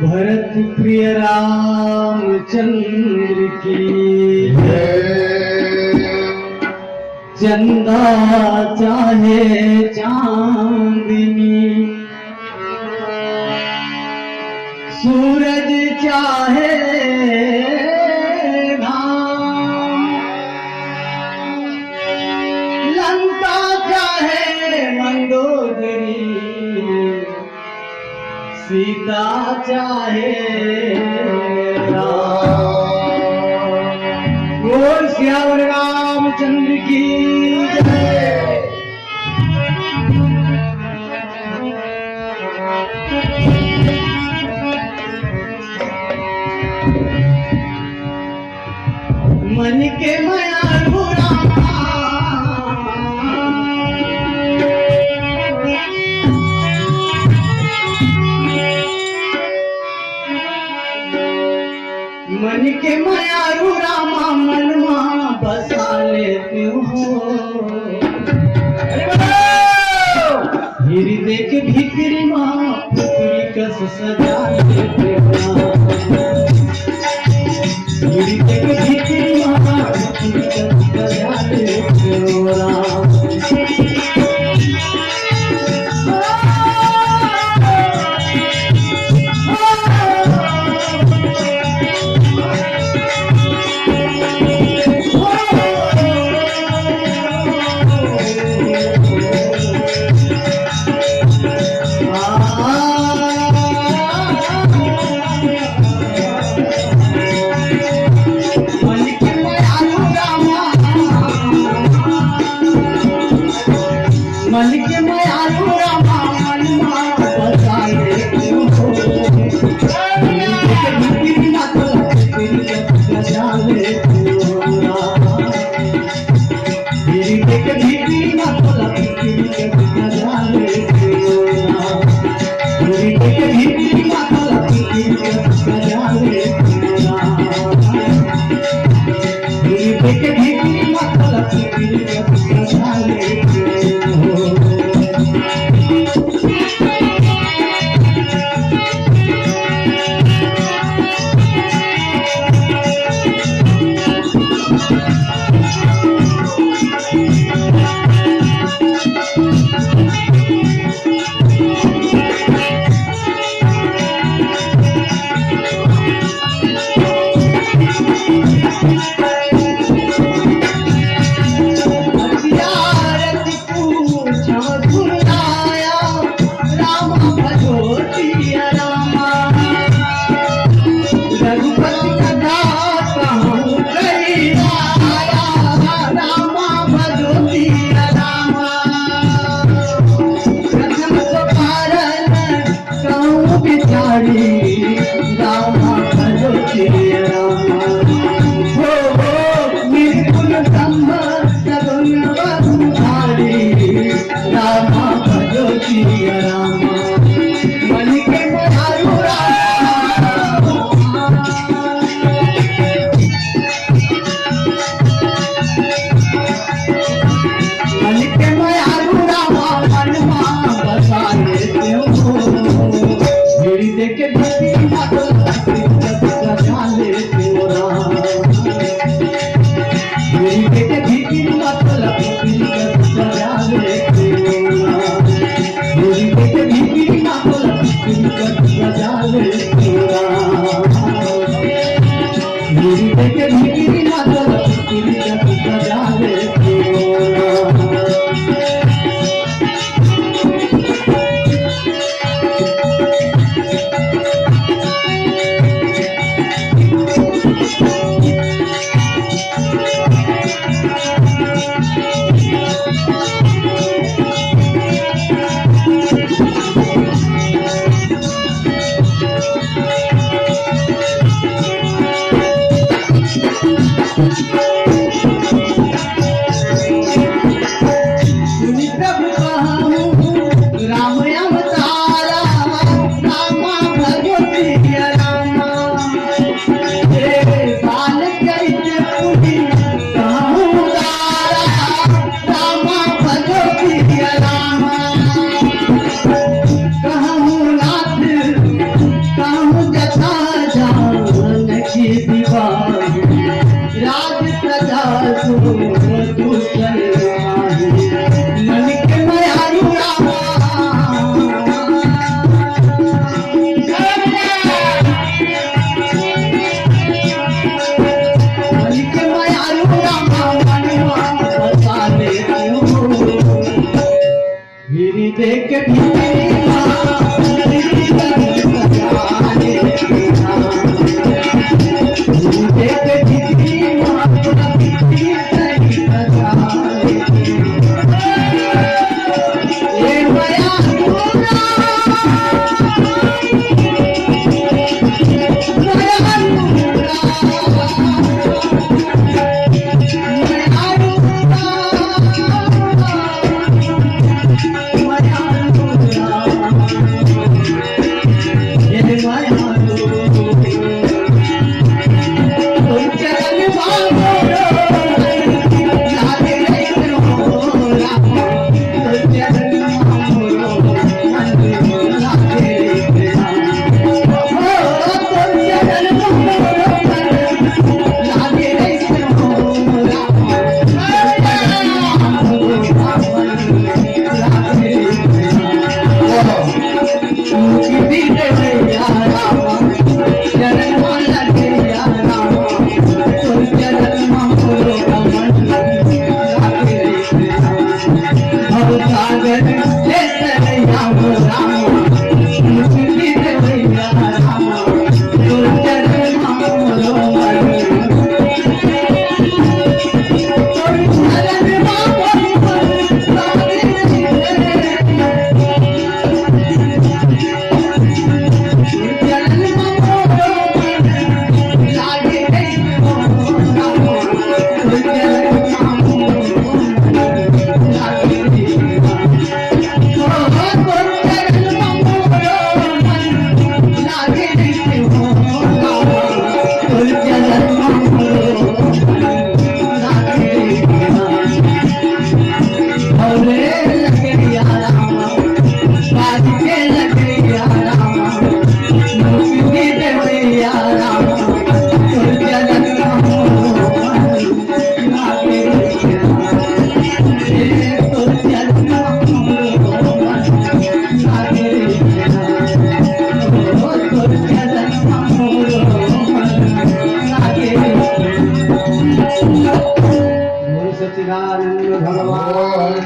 भरत प्रिय रामचंद्र की चंदा चाहे चांदनी, सूरज चाहे घाम, लंका चाहे मंदोदरी, सीता चाहे राम। बोल श्याम रामचंद्र की जय। मन के माया मन के मायारू रामा मन मां बसा लेते हो, हृदय के भीतर मां पुत्री कस सजा लेते हो, हृदय के भीतर मां पुत्री कस सजा लेते हो राम। मन के मायारू रामा मन मां बसा लेते हो, हृदय के भीतर मां पुत्री कस सजा लेते हो राम, हृदय के भीतर मां पुत्री कस सजा लेते हो राम, हृदय के भीतर मां पुत्री कस सजा लेते हो राम, हृदय के भीतर मां पुत्री कस सजा लेते हो। सच्चिदानंद भगवान